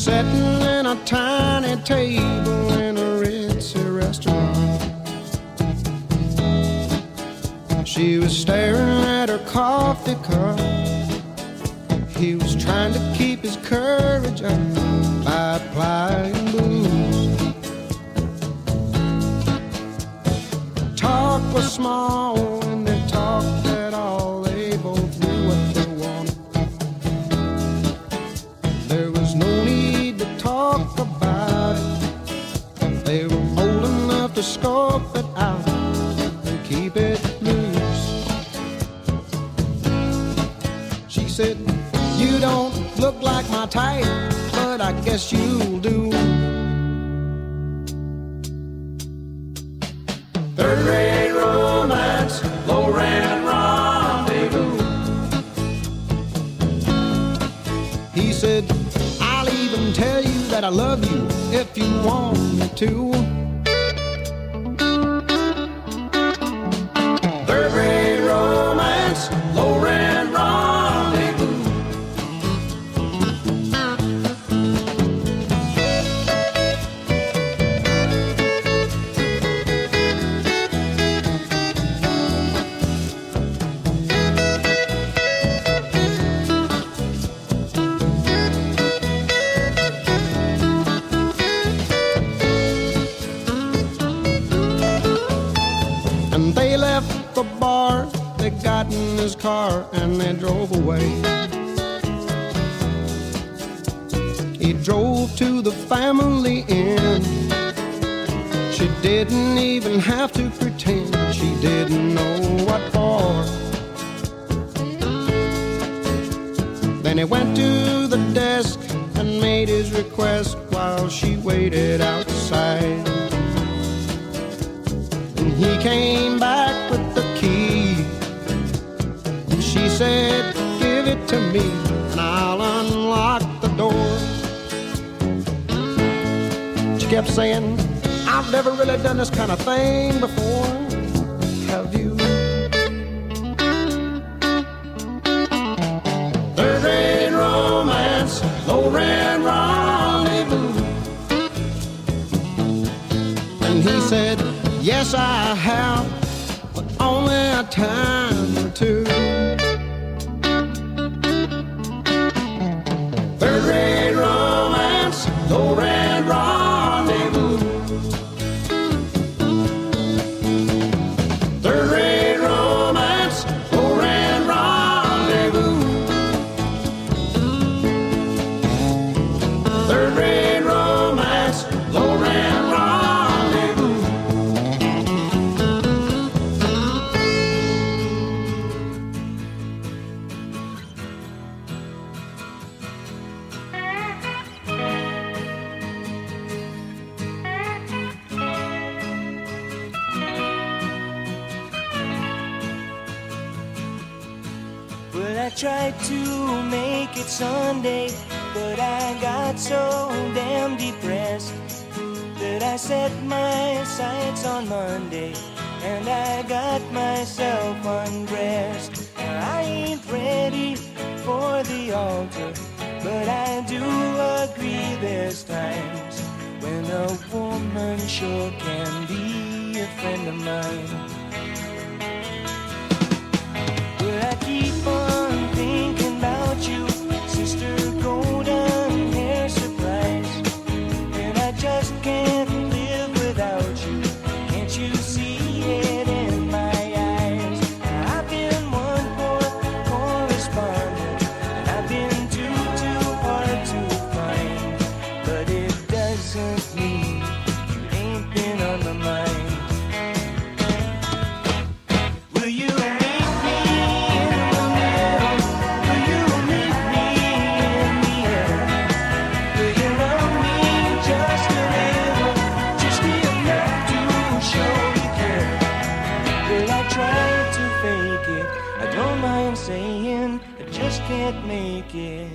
sitting in a tiny table in a ritzy restaurant. She was staring at her coffee cup. He was trying to keep his courage up by applying booze. Talk was small and they talked at all. They both knew what they wanted. There was no need to talk about it. They were old enough to scope it out and keep it loose. She said, "You don't look like my type, but I guess you'll do." Third-rate romance, low-rent rendezvous. He said, "I'll even tell you that I love you if you want me to." Third-rate romance, low-rent rendezvous. And they left the bar, they got in his car and they drove away. He drove to the family inn. She didn't even have to pretend she didn't know what for. Then he went to the desk and made his request while she waited outside. He came back with the key, and she said, "Give it to me, and I'll unlock the door." She kept saying, "I've never really done this kind of thing before. Have you?" Third-rate romance, low-rent rendezvous. And he said, "Yes, I have, but only a time or two." Third-rate romance, low-rent rendezvous. Third-rate romance, low-rent rendezvous. Third-rate romance, low-rent rendezvous. Well, I tried to make it Sunday, but I got so damn depressed that I set my sights on Monday, and I got myself undressed. I ain't ready for the altar, but I do agree there's times when a woman sure can be a friend of mine. Well, I keep on thinking about you, sister golden hair surprise, and I just can't live without you. Can't you see it in my eyes? I've been one poor correspondent, and I've been too hard to find, but it doesn't mean you ain't been on my mind. Will you meet me in the middle? Will you meet me in the air? Will you love me just a little, just enough to show you care? Will I try to fake it? I don't mind saying I just can't make it.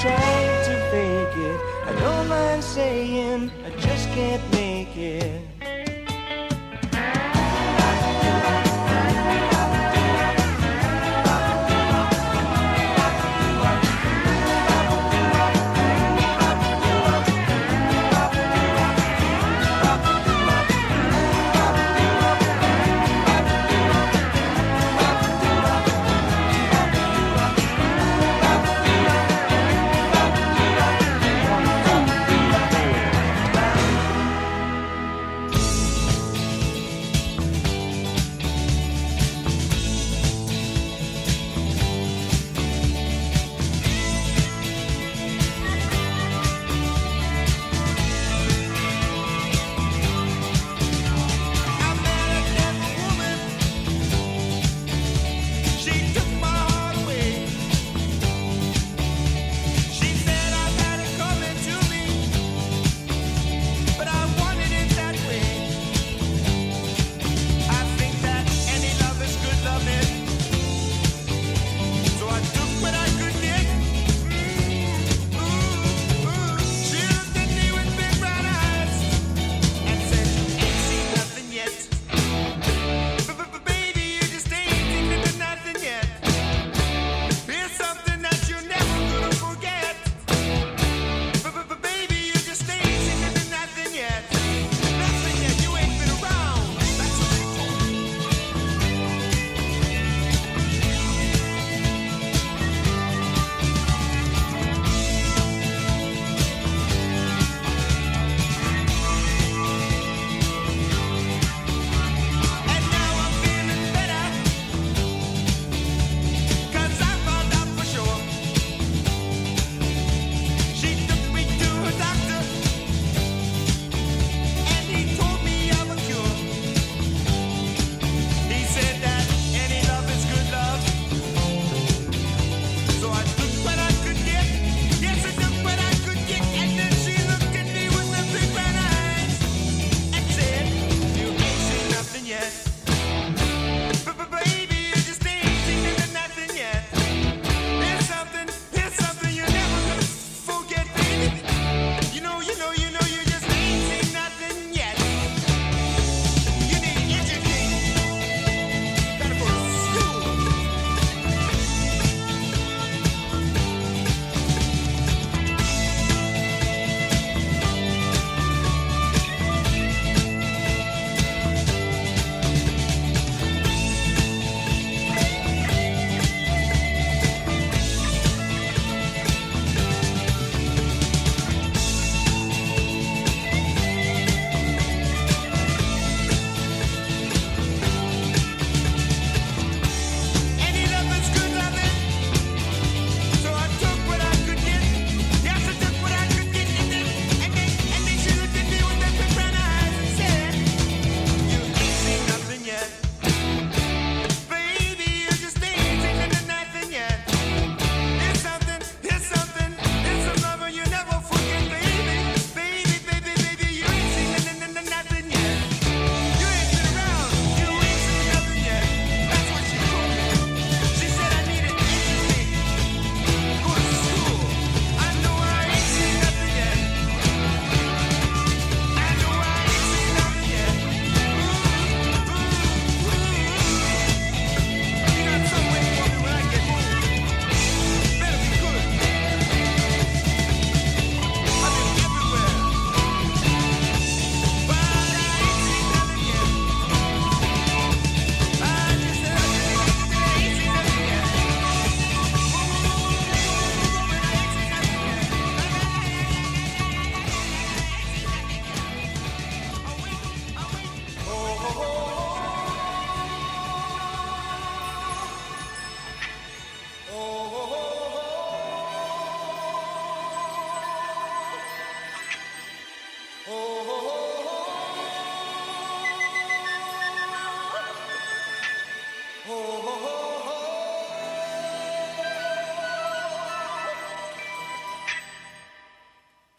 trying to fake it. I don't mind saying I just can't make it.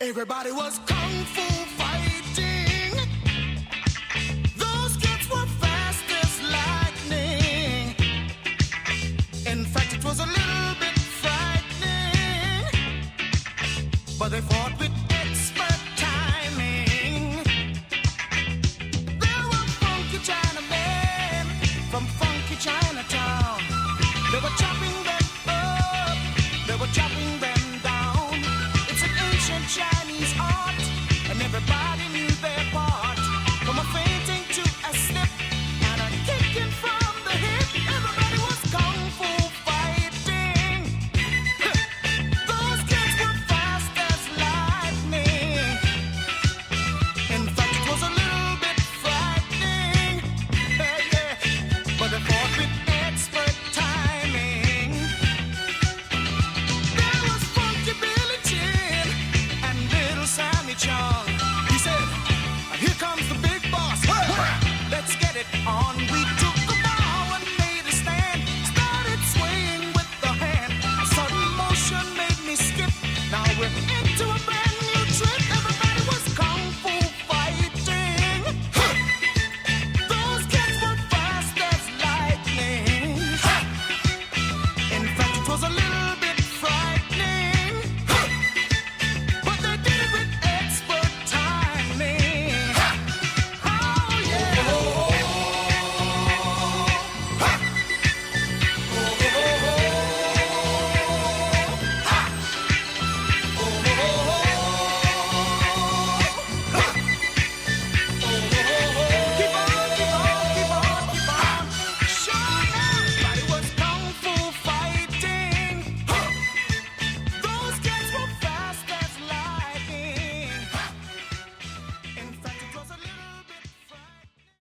Everybody was kung fu fighting. Those kids were fast as lightning. In fact, it was a little bit frightening. but they fought with expert timing. There were funky Chinamen from funky Chinatown. They were chopping them up, they were chopping them down. It's an ancient Chinese art, and everybody knew their part. From a fainting to a slip and a kicking from the hip, everybody was kung fu fighting. Those kids were fast as lightning. In fact, it was a little bit frightening. Yeah. But they fought with expert timing. There was Funky Billy Chin and Little Sammy Chung. He said, "Here comes the big boss. Let's get it on." We took the bow and made a stand. Started swaying with the hand. A sudden motion made me skip. Now we're into a brand new trip.